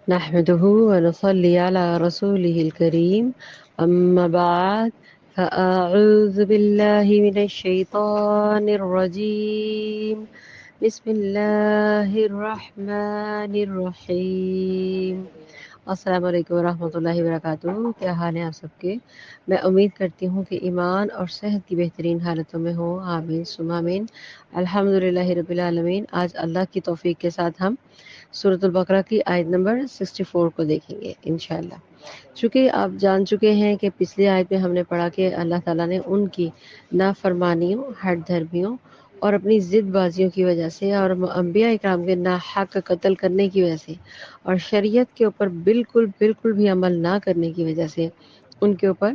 نحمده ونصلي على رسوله الكريم أما بعد فأعوذ بالله من الشيطان الرجيم بسم الله الرحمن الرحیم۔ السلام علیکم ورحمۃ اللہ وبرکاتہ۔ کیا حال ہیں آپ سب کے؟ میں امید کرتی ہوں کہ ایمان اور صحت کی بہترین حالتوں میں ہوں۔ آمین ثم آمین۔ الحمدللہ رب العالمین۔ آج اللہ کی توفیق کے ساتھ ہم سورۃ البقرہ کی آیت نمبر 64 کو دیکھیں گے انشاءاللہ۔ چونکہ آپ جان چکے ہیں کہ پچھلی آیت میں ہم نے پڑھا کہ اللہ تعالیٰ نے ان کی نافرمانیوں، ہٹ دھرمیوں اور اپنی ضد بازیوں کی وجہ سے اور انبیاء اکرام کے ناحق قتل کرنے کی وجہ سے اور شریعت کے اوپر بالکل بھی عمل نہ کرنے کی وجہ سے ان کے اوپر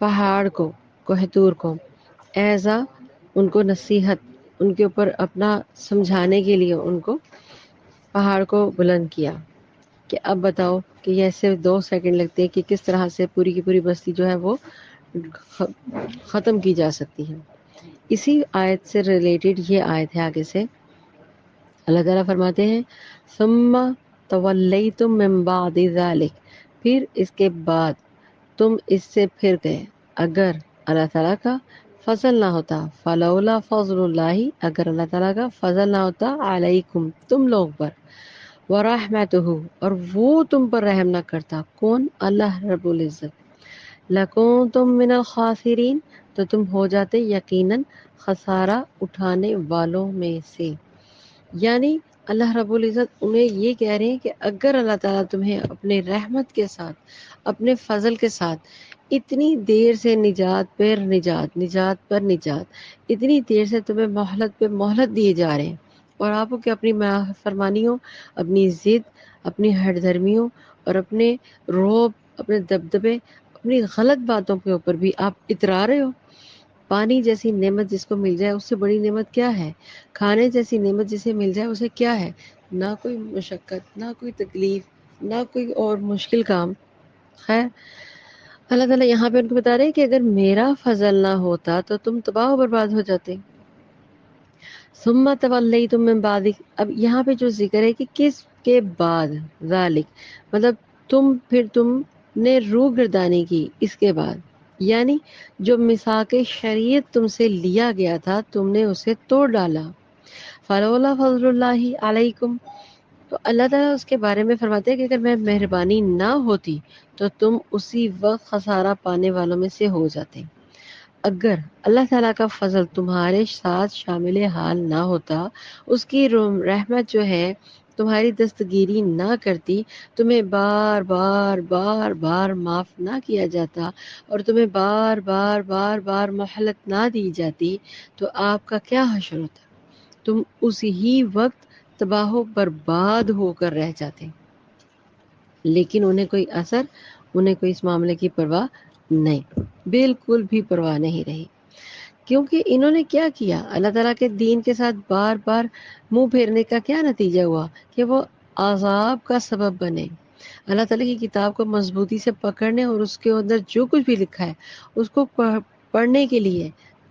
پہاڑ کو، کوہ طور کو ایزا، ان کو نصیحت، ان کے اوپر اپنا سمجھانے کے لیے ان کو پہاڑ کو بلند کیا کہ اب بتاؤ کہ یہ ایسے 2 سیکنڈ لگتے ہیں کہ کس طرح سے پوری کی پوری بستی جو ہے وہ ختم کی جا سکتی ہے۔ اسی آیت سے ریلیٹڈ یہ آیت ہے آگے سے۔ اللہ تعالیٰ فرماتے ہیں ثم تولیتم من بعد ذلک، پھر اس کے بعد تم اس سے پھر گئے۔ اگر اللہ تعالیٰ کا فضل نہ ہوتا، فلولا فضل اللہ، اگر اللہ تعالیٰ کا فضل نہ ہوتا علیکم تم لوگ پر، ورحمتہ اور وہ تم پر رحم نہ کرتا، کون؟ اللہ رب العزت، لکنتم من الخاسرین، تو تم ہو جاتے یقیناً خسارہ اٹھانے والوں میں سے۔ یعنی اللہ رب العزت انہیں یہ کہہ رہے ہیں کہ اگر اللہ تعالیٰ تمہیں اپنے رحمت کے ساتھ، اپنے فضل کے ساتھ اتنی دیر سے نجات پر نجات، نجات پر نجات، اتنی دیر سے تمہیں مہلت پہ مہلت دیے جا رہے ہیں اور آپ کو اپنی فرمانیوں، اپنی ضد، اپنی ہٹ دھرمیوں اور اپنے روب، اپنے دبدبے، اپنی غلط باتوں کے اوپر بھی آپ اترا رہے ہو۔ پانی جیسی نعمت جس کو مل جائے اس سے بڑی نعمت کیا ہے؟ کھانے جیسی نعمت جسے مل جائے اسے کیا ہے؟ نہ کوئی مشقت، نہ کوئی تکلیف، نہ کوئی اور مشکل کام۔ خیر، اللہ تعالیٰ یہاں پہ ان کو بتا رہے ہیں کہ اگر میرا فضل نہ ہوتا تو تم تباہ و برباد ہو جاتے۔ ثم تولیتم من بعد، اب یہاں پہ جو ذکر ہے کہ کس کے بعد، ذالک مطلب تم نے روح گردانی کی اس کے بعد، یعنی جو میثاق شریعت تم سے لیا گیا تھا تم نے اسے توڑ ڈالا۔ فلولا فضل اللہ علیکم، تو اللہ تعالیٰ اس کے بارے میں فرماتے ہیں کہ اگر میں مہربانی نہ ہوتی تو تم اسی وقت خسارہ پانے والوں میں سے ہو جاتے۔ اگر اللہ تعالیٰ کا فضل تمہارے ساتھ شامل حال نہ ہوتا، اس کی رحمت جو ہے تمہاری دستگیری نہ کرتی، تمہیں بار بار معاف نہ کیا جاتا اور تمہیں بار مہلت نہ دی جاتی تو آپ کا کیا حشر ہوتا؟ تم اسی ہی وقت تباہ و برباد ہو کر رہ جاتے۔ لیکن انہیں کوئی اثر، انہیں کوئی اس معاملے کی پرواہ نہیں، بالکل بھی پرواہ نہیں رہی، کیونکہ انہوں نے کیا کیا؟ اللہ تعالیٰ کے دین کے ساتھ بار بار منہ پھیرنے کا کیا نتیجہ ہوا کہ وہ عذاب کا سبب بنے۔ اللہ تعالیٰ کی کتاب کو مضبوطی سے پکڑنے اور اس کے اندر جو کچھ بھی لکھا ہے اس کو پڑھنے کے لیے،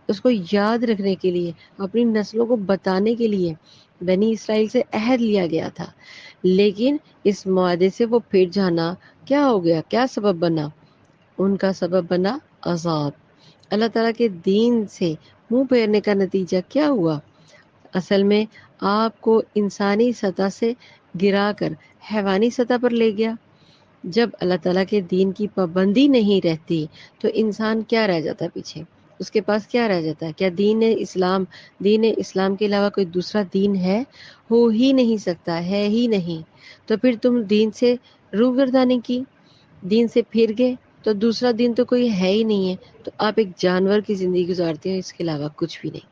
اس کو یاد رکھنے کے لیے، اپنی نسلوں کو بتانے کے لیے بنی اسرائیل سے عہد لیا گیا تھا، لیکن اس معاہدے سے وہ پھر جانا کیا ہو گیا؟ کیا سبب بنا؟ ان کا سبب بنا عذاب۔ اللہ تعالیٰ کے دین سے منہ پھیرنے کا نتیجہ کیا ہوا؟ اصل میں آپ کو انسانی سطح سے گرا کر حیوانی سطح پر لے گیا۔ جب اللہ تعالیٰ کے دین کی پابندی نہیں رہتی تو انسان کیا رہ جاتا پیچھے؟ اس کے پاس کیا رہ جاتا ہے؟ کیا دین اسلام کے علاوہ کوئی دوسرا دین ہے؟ ہو ہی نہیں سکتا، ہے ہی نہیں۔ تو پھر تم دین سے روگردانی کی، دین سے پھر گئے تو دوسرا دین تو کوئی ہے ہی نہیں ہے، تو آپ ایک جانور کی زندگی گزارتے ہیں، اس کے علاوہ کچھ بھی نہیں۔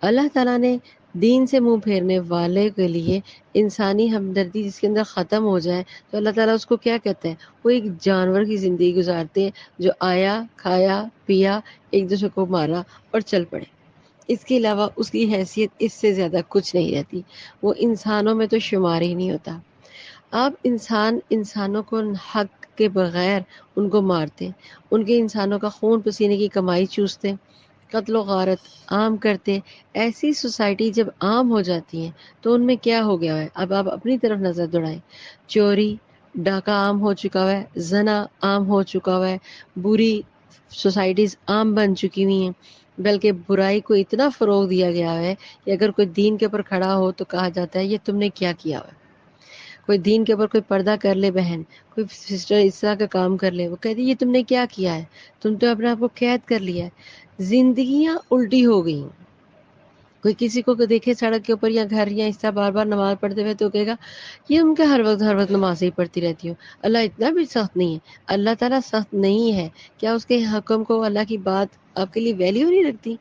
اللہ تعالیٰ نے دین سے منہ پھیرنے والے کے لیے انسانی ہمدردی جس کے اندر ختم ہو جائے تو اللہ تعالیٰ اس کو کیا کہتے ہیں؟ وہ ایک جانور کی زندگی گزارتے ہیں جو آیا، کھایا، پیا، ایک دوسرے کو مارا اور چل پڑے۔ اس کے علاوہ اس کی حیثیت اس سے زیادہ کچھ نہیں رہتی، وہ انسانوں میں تو شمار ہی نہیں ہوتا۔ آپ انسانوں کو حق کے بغیر ان کو مارتے، ان کے انسانوں کا خون پسینے کی کمائی چوستے، قتل و غارت عام کرتے. ایسی سوسائٹی جب عام ہو جاتی ہیں تو ان میں کیا ہو گیا ہے؟ اب آپ اپنی طرف نظر دوڑائیں. چوری ڈاکہ عام ہو چکا ہوا ہے، زنا عام ہو چکا ہوا ہے، بری سوسائٹیز عام بن چکی ہوئی ہیں، بلکہ برائی کو اتنا فروغ دیا گیا ہے کہ اگر کوئی دین کے اوپر کھڑا ہو تو کہا جاتا ہے یہ تم نے کیا کیا ہوا ہے. کوئی دین کے اوپر کوئی پردہ کر لے بہن، کوئی سسٹر اس طرح کا کام کر لے، وہ کہتی یہ تم نے کیا کیا ہے، تم تو اپنے آپ کو قید کر لیا ہے. زندگیاں الٹی ہو گئی. کوئی کسی کو دیکھے سڑک کے اوپر یا گھر یا اس طرح بار بار نماز پڑھتے ہوئے تو کہے گا یہ ان کے ہر وقت نماز ہی پڑھتی رہتی ہوں. اللہ اتنا بھی سخت نہیں ہے. اللہ تعالیٰ سخت نہیں ہے، کیا اس کے حکم کو، اللہ کی بات آپ کے لیے ویلیو نہیں رکھتی؟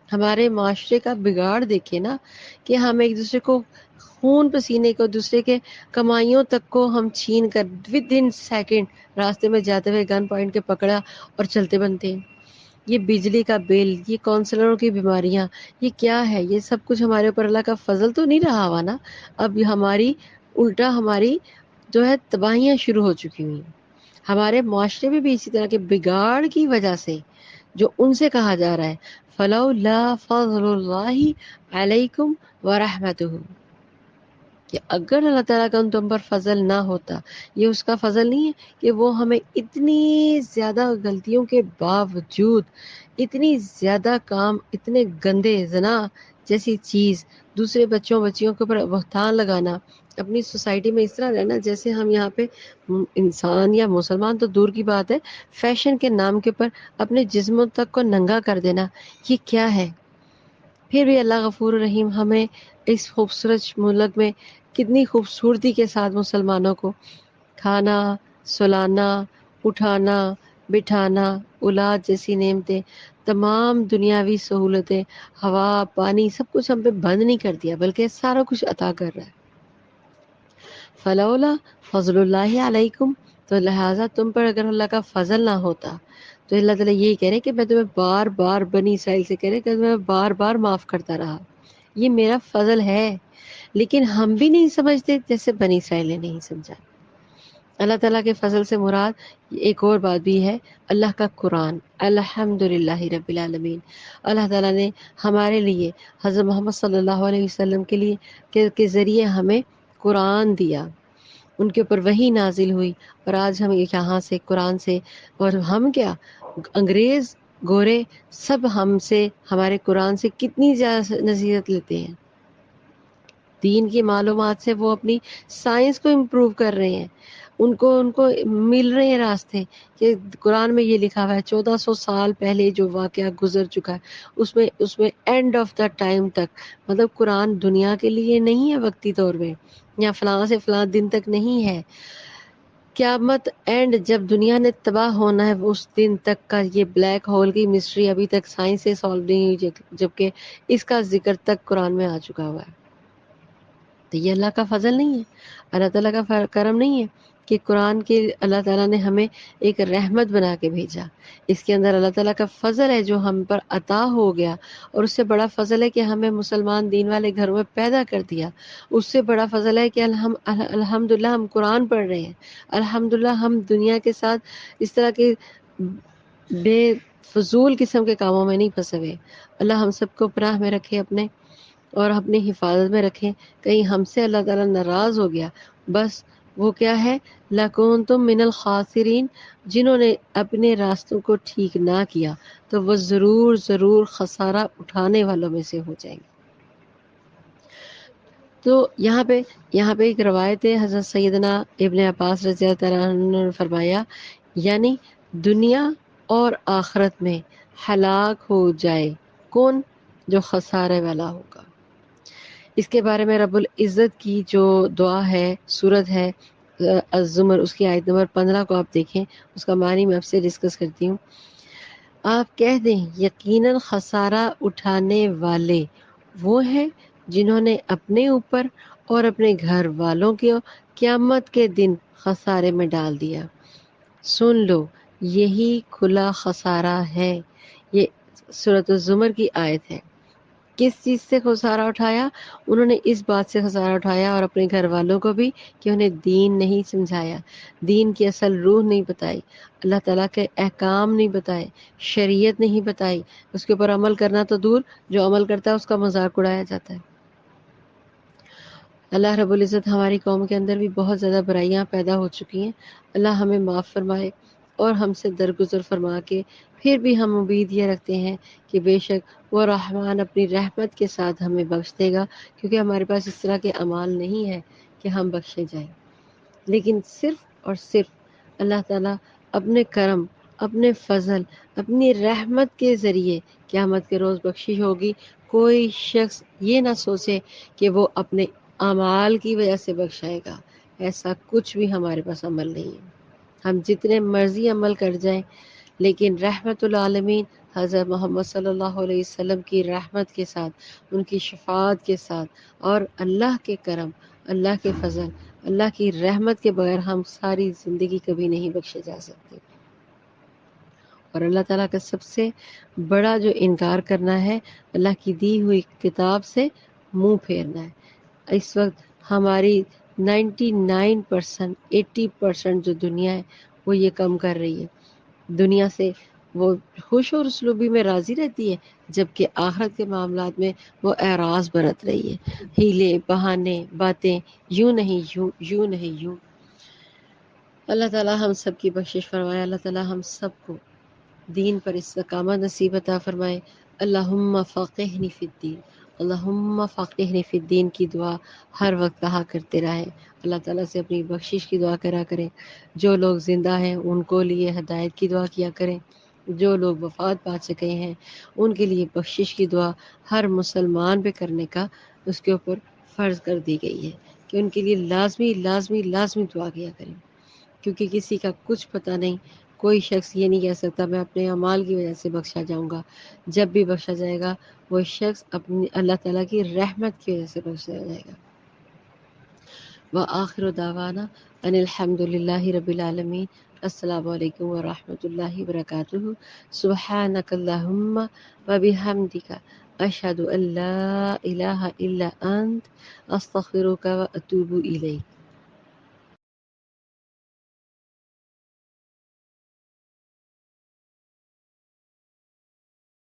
ہمارے معاشرے کا بگاڑ دیکھیں نا، کہ ہم ایک دوسرے کو خون پسینے کو، دوسرے کے کمائیوں تک کو ہم چھین کر ود ان سیکنڈ راستے میں جاتے ہوئے گن پوائنٹ کے پکڑا اور چلتے بنتے ہیں. یہ بجلی کا بل، یہ کونسلروں کی بیماریاں، یہ کیا ہے؟ یہ سب کچھ ہمارے اوپر اللہ کا فضل تو نہیں رہا ہوا نا. اب ہماری الٹا ہماری جو ہے تباہیاں شروع ہو چکی ہوئی ہیں. ہمارے معاشرے میں بھی اسی طرح کے بگاڑ کی وجہ سے جو ان سے کہا جا رہا ہے فلولا فضل اللہ علیکم ورحمتہ، کہ اگر اللہ تعالیٰ کا تم پر فضل نہ ہوتا، یہ اس کا فضل نہیں ہے کہ وہ ہمیں اتنی زیادہ غلطیوں کے باوجود اتنی زیادہ کام، اتنے گندے زنا جیسی چیز، دوسرے بچیوں کے اوپر بہتان لگانا، اپنی سوسائٹی میں اس طرح رہنا جیسے ہم یہاں پہ انسان یا مسلمان تو دور کی بات ہے، فیشن کے نام کے اوپر اپنے جسموں تک کو ننگا کر دینا، یہ کیا ہے؟ پھر بھی اللہ غفور رحیم ہمیں اس خوبصورت ملک میں کتنی خوبصورتی کے ساتھ مسلمانوں کو کھانا، سلانا، اٹھانا، بٹھانا، اولاد جیسی نعمتیں، تمام دنیاوی سہولتیں، ہوا، پانی، سب کچھ ہم پہ بند نہیں کر دیا بلکہ سارا کچھ عطا کر رہا ہے. فلولا فضل اللہ علیکم، تو لہٰذا تم پر اگر اللہ کا فضل نہ ہوتا تو اللہ تعالیٰ یہی کہہ رہے کہ میں تمہیں بار بار بنی اسرائیل سے کہہ رہے کہ میں بار بار معاف کرتا رہا. یہ میرا فضل ہے، لیکن ہم بھی نہیں سمجھتے جیسے بنی اسرائیل نے نہیں سمجھا. اللہ تعالیٰ کے فضل سے مراد ایک اور بات بھی ہے، اللہ کا قرآن. الحمدللہ رب العالمین، اللہ تعالیٰ نے ہمارے لیے حضرت محمد صلی اللہ علیہ وسلم کے لیے کے ذریعے ہمیں قرآن دیا، ان کے اوپر وحی نازل ہوئی، اور آج ہم یہاں سے قرآن سے، اور ہم کیا، انگریز گورے سب ہم سے، ہمارے قرآن سے کتنی زیادہ نصیحت لیتے ہیں. دین کی معلومات سے وہ اپنی سائنس کو امپروو کر رہے ہیں، ان کو مل رہے ہیں راستے کہ قرآن میں یہ لکھا ہوا ہے 1400 سال پہلے جو واقعہ گزر چکا ہے اس میں اینڈ آف دا ٹائم تک، مطلب قرآن دنیا کے لیے نہیں ہے وقتی طور پہ، یا فلاں سے فلاں دن تک نہیں ہے، قیامت اینڈ جب دنیا نے تباہ ہونا ہے اس دن تک کا یہ بلیک ہول کی مسٹری ابھی تک سائنس سے سالو نہیں ہوئی، جبکہ اس کا ذکر تک قرآن میں آ چکا ہوا ہے. تو یہ اللہ کا فضل نہیں ہے، اللہ تعالیٰ کا کرم نہیں ہے کہ قرآن کے اللہ تعالیٰ نے ہمیں ایک رحمت بنا کے بھیجا. اس کے اندر اللہ تعالیٰ کا فضل ہے جو ہم پر عطا ہو گیا، اور اس سے بڑا فضل ہے کہ ہمیں مسلمان دین والے گھروں میں پیدا کر دیا. اس سے بڑا فضل ہے کہ الحمدللہ ہم قرآن پڑھ رہے ہیں، الحمدللہ ہم دنیا کے ساتھ اس طرح کے بے فضول قسم کے کاموں میں نہیں پھنسے ہوئے. اللہ ہم سب کو پناہ میں رکھے اپنے، اور اپنی حفاظت میں رکھیں. کہیں ہم سے اللہ تعالیٰ ناراض ہو گیا، بس وہ کیا ہے، لَكُنتُم مِّنَ الْخَاسِرِينَ، جنہوں نے اپنے راستوں کو ٹھیک نہ کیا تو وہ ضرور خسارہ اٹھانے والوں میں سے ہو جائیں گے. تو یہاں پہ ایک روایت ہے، حضرت سیدنا ابن عباس رضی اللہ تعالیٰ عنہ نے فرمایا، یعنی دنیا اور آخرت میں ہلاک ہو جائے کون؟ جو خسارے والا ہوگا. اس کے بارے میں رب العزت کی جو دعا ہے، سورت ہے الزمر، اس کی آیت نمبر 15 کو آپ دیکھیں، اس کا معنی میں آپ سے ڈسکس کرتی ہوں. آپ کہہ دیں یقیناً خسارہ اٹھانے والے وہ ہیں جنہوں نے اپنے اوپر اور اپنے گھر والوں کو قیامت کے دن خسارے میں ڈال دیا. سن لو، یہی کھلا خسارہ ہے. یہ سورۃ الزمر کی آیت ہے. کس چیز سے خسارہ اٹھایا؟ انہوں نے اس بات سے خسارہ اٹھایا اور اپنے گھر والوں کو بھی کہ انہیں دین نہیں سمجھایا، دین کی اصل روح نہیں بتائی، اللہ تعالیٰ کے احکام نہیں بتائے، شریعت نہیں بتائی، اس کے اوپر عمل کرنا تو دور، جو عمل کرتا ہے اس کا مذاق اڑایا جاتا ہے۔ اللہ رب العزت ہماری قوم کے اندر بھی بہت زیادہ برائیاں پیدا ہو چکی ہیں، اللہ ہمیں معاف فرمائے اور ہم سے درگزر فرما کے پھر بھی ہم امید یہ رکھتے ہیں کہ بے شک وہ رحمان اپنی رحمت کے ساتھ ہمیں بخش دے گا، کیونکہ ہمارے پاس اس طرح کے اعمال نہیں ہے کہ ہم بخشے جائیں، لیکن صرف اور صرف اللہ تعالیٰ اپنے کرم، اپنے فضل، اپنی رحمت کے ذریعے قیامت کے روز بخشش ہوگی۔ کوئی شخص یہ نہ سوچے کہ وہ اپنے اعمال کی وجہ سے بخشائے گا، ایسا کچھ بھی ہمارے پاس عمل نہیں ہے۔ ہم جتنے مرضی عمل کر جائیں، لیکن رحمت العالمین حضرت محمد صلی اللہ علیہ وسلم کی رحمت کے ساتھ، ان کی شفاعت کے ساتھ اور اللہ کے کرم، اللہ کے فضل، اللہ کی رحمت کے بغیر ہم ساری زندگی کبھی نہیں بخشے جا سکتے۔ اور اللہ تعالیٰ کا سب سے بڑا جو انکار کرنا ہے، اللہ کی دی ہوئی کتاب سے منہ پھیرنا ہے۔ اس وقت ہماری 99%، 80% جو دنیا ہے وہ یہ کم کر رہی ہے، دنیا سے وہ خوش اور اسلوبی میں راضی رہتی ہے، جبکہ آخرت کے معاملات میں وہ اعراض برت رہی ہے، ہیلے بہانے باتیں، یوں نہیں یوں، یوں نہیں یوں۔ اللہ تعالیٰ ہم سب کی بخشش فرمائے، اللہ تعالیٰ ہم سب کو دین پر استقامت نصیب عطا فرمائے۔ اللہم فقہنی فی الدین، اللہم فقہنی فی الدین کی دعا ہر وقت کہا کرتے رہے، اللہ تعالیٰ سے اپنی بخشش کی دعا کرا کریں۔ جو لوگ زندہ ہیں ان کو لیے ہدایت کی دعا کیا کریں، جو لوگ وفات پا چکے ہیں ان کے لیے بخشش کی دعا ہر مسلمان پہ کرنے کا اس کے اوپر فرض کر دی گئی ہے کہ ان کے لیے لازمی لازمی لازمی دعا کیا کریں، کیونکہ کسی کا کچھ پتہ نہیں۔ کوئی شخص یہ نہیں کہہ سکتا میں اپنے اعمال کی وجہ سے بخشا جاؤں گا، جب بھی بخشا جائے گا وہ شخص اپنی اللہ تعالیٰ کی رحمت کی وجہ سے بخشا جائے گا۔ وآخر دعوانا ان الحمد للہ رب العالمین۔ السلام علیکم ورحمۃ اللہ وبرکاتہ۔ سبحانک اللہم وبحمدک اشہد ان لا الہ الا انت استغفرک واتوب الیک۔